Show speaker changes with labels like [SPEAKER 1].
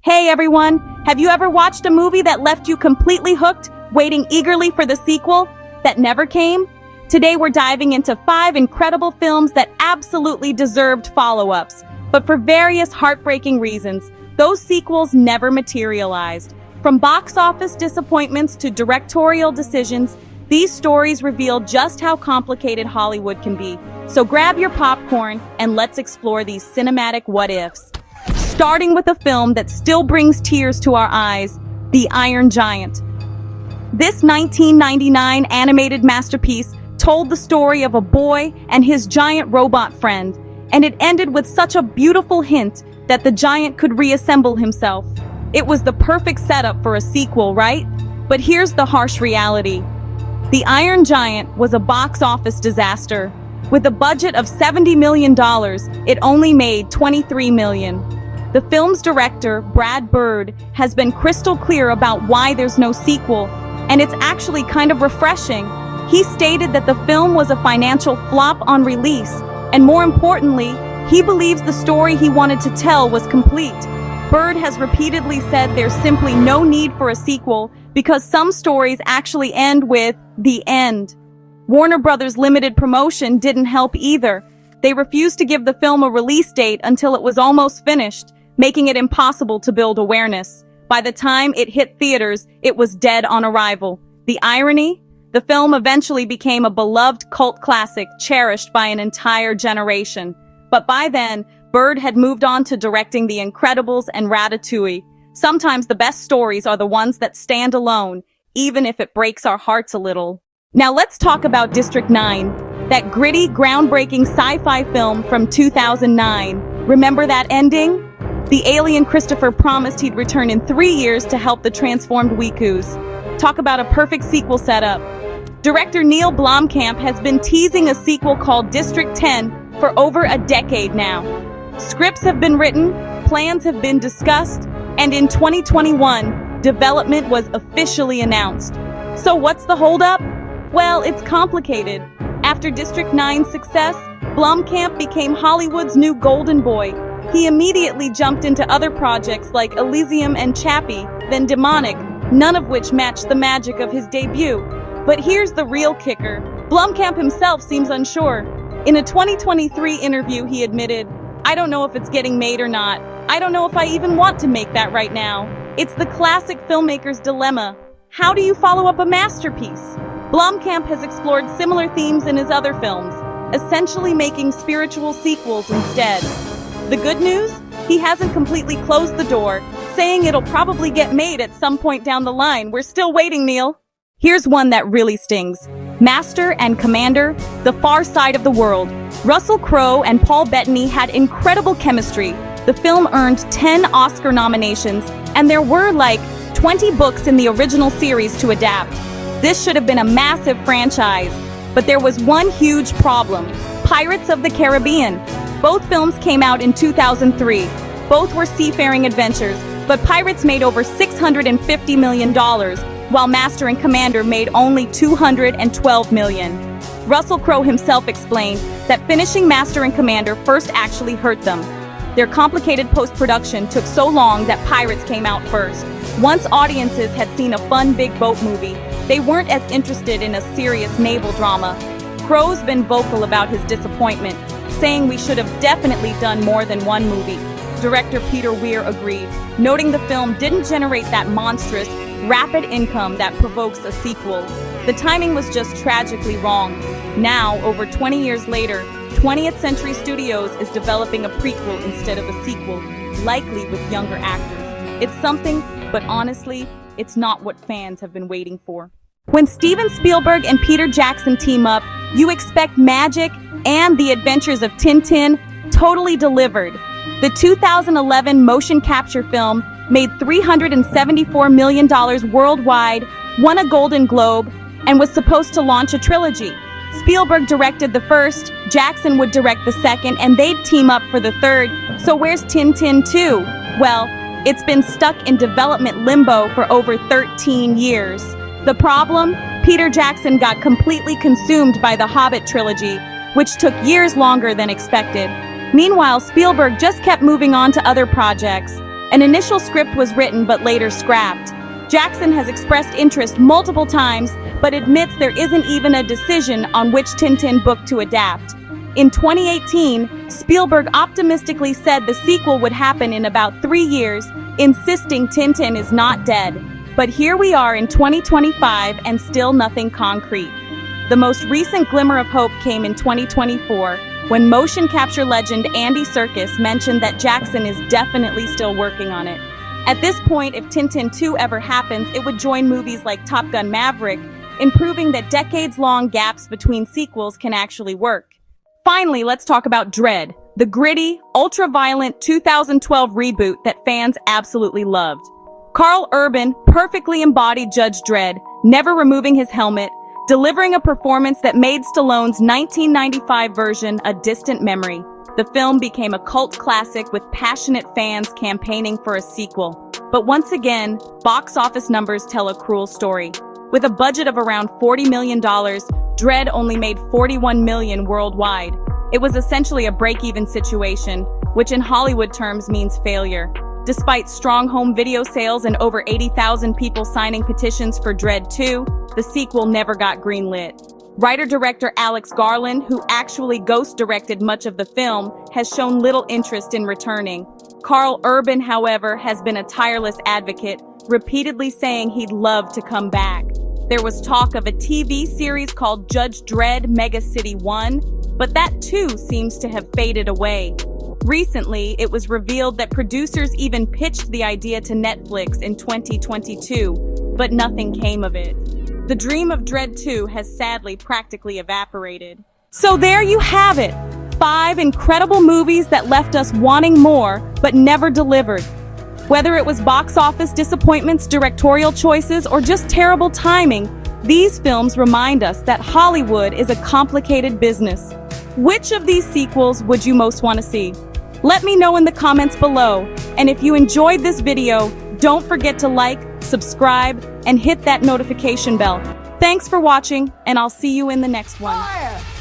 [SPEAKER 1] Hey everyone, have you ever watched a movie that left you completely hooked, waiting eagerly for the sequel that never came? Today we're diving into 5 incredible films that absolutely deserved follow-ups, but for various heartbreaking reasons, those sequels never materialized. From box office disappointments to directorial decisions, these stories reveal just how complicated Hollywood can be. So grab your popcorn and let's explore these cinematic what-ifs. Starting with a film that still brings tears to our eyes, The Iron Giant. This 1999 animated masterpiece told the story of a boy and his giant robot friend, and it ended with such a beautiful hint that the giant could reassemble himself. It was the perfect setup for a sequel, right? But here's the harsh reality. The Iron Giant was a box office disaster. With a budget of $70 million, it only made $23 million. The film's director, Brad Bird, has been crystal clear about why there's no sequel, and it's actually kind of refreshing. He stated that the film was a financial flop on release, and more importantly, he believes the story he wanted to tell was complete. Bird has repeatedly said there's simply no need for a sequel because some stories actually end with the end. Warner Brothers' limited promotion didn't help either. They refused to give the film a release date until it was almost finished, making it impossible to build awareness. By the time it hit theaters, it was dead on arrival. The irony? The film eventually became a beloved cult classic cherished by an entire generation. But by then, Bird had moved on to directing The Incredibles and Ratatouille. Sometimes the best stories are the ones that stand alone, even if it breaks our hearts a little. Now let's talk about District 9, that gritty, groundbreaking sci-fi film from 2009. Remember that ending? The alien Christopher promised he'd return in 3 years to help the transformed Wikus. Talk about a perfect sequel setup. Director Neill Blomkamp has been teasing a sequel called District 10 for over a decade now. Scripts have been written, plans have been discussed, and in 2021, development was officially announced. So what's the holdup? Well, it's complicated. After District 9's success, Blomkamp became Hollywood's new golden boy. He immediately jumped into other projects like Elysium and Chappie, then Demonic, none of which matched the magic of his debut. But here's the real kicker. Blomkamp himself seems unsure. In a 2023 interview, he admitted, "I don't know if it's getting made or not. I don't know if I even want to make that right now." It's the classic filmmaker's dilemma. How do you follow up a masterpiece? Blomkamp has explored similar themes in his other films, essentially making spiritual sequels instead. The good news? He hasn't completely closed the door, saying it'll probably get made at some point down the line. We're still waiting, Neil. Here's one that really stings. Master and Commander, The Far Side of the World. Russell Crowe and Paul Bettany had incredible chemistry. The film earned 10 Oscar nominations, and there were like 20 books in the original series to adapt. This should have been a massive franchise, but there was one huge problem. Pirates of the Caribbean. Both films came out in 2003. Both were seafaring adventures, but Pirates made over $650 million, while Master and Commander made only $212 million. Russell Crowe himself explained that finishing Master and Commander first actually hurt them. Their complicated post-production took so long that Pirates came out first. Once audiences had seen a fun big boat movie, they weren't as interested in a serious naval drama. Crowe's been vocal about his disappointment, saying we should have definitely done more than one movie. Director Peter Weir agreed, noting the film didn't generate that monstrous, rapid income that provokes a sequel. The timing was just tragically wrong. Now, over 20 years later, 20th Century Studios is developing a prequel instead of a sequel, likely with younger actors. It's something, but honestly, it's not what fans have been waiting for. When Steven Spielberg and Peter Jackson team up, you expect magic, and The Adventures of Tintin totally delivered. The 2011 motion capture film made $374 million worldwide, won a Golden Globe, and was supposed to launch a trilogy. Spielberg directed the first, Jackson would direct the second, and they'd team up for the third. So where's Tintin 2? Well, it's been stuck in development limbo for over 13 years. The problem? Peter Jackson got completely consumed by the Hobbit trilogy, which took years longer than expected. Meanwhile, Spielberg just kept moving on to other projects. An initial script was written but later scrapped. Jackson has expressed interest multiple times, but admits there isn't even a decision on which Tintin book to adapt. In 2018, Spielberg optimistically said the sequel would happen in about 3 years, insisting Tintin is not dead. But here we are in 2025 and still nothing concrete. The most recent glimmer of hope came in 2024, when motion capture legend Andy Serkis mentioned that Jackson is definitely still working on it. At this point, if Tintin 2 ever happens, it would join movies like Top Gun Maverick, in proving that decades-long gaps between sequels can actually work. Finally, let's talk about Dredd, the gritty, ultra-violent 2012 reboot that fans absolutely loved. Karl Urban perfectly embodied Judge Dredd, never removing his helmet, delivering a performance that made Stallone's 1995 version a distant memory. The film became a cult classic with passionate fans campaigning for a sequel. But once again, box office numbers tell a cruel story. With a budget of around $40 million, Dredd only made $41 million worldwide. It was essentially a break-even situation, which in Hollywood terms means failure. Despite strong home video sales and over 80,000 people signing petitions for Dredd 2, the sequel never got greenlit. Writer-director Alex Garland, who actually ghost-directed much of the film, has shown little interest in returning. Karl Urban, however, has been a tireless advocate, repeatedly saying he'd love to come back. There was talk of a TV series called Judge Dredd Mega City 1, but that too seems to have faded away. Recently, it was revealed that producers even pitched the idea to Netflix in 2022, but nothing came of it. The dream of Dredd 2 has sadly practically evaporated. So there you have it, 5 incredible movies that left us wanting more, but never delivered. Whether it was box office disappointments, directorial choices, or just terrible timing, these films remind us that Hollywood is a complicated business. Which of these sequels would you most want to see? Let me know in the comments below, and if you enjoyed this video, don't forget to like, subscribe, and hit that notification bell. Thanks for watching, and I'll see you in the next one.
[SPEAKER 2] Fire!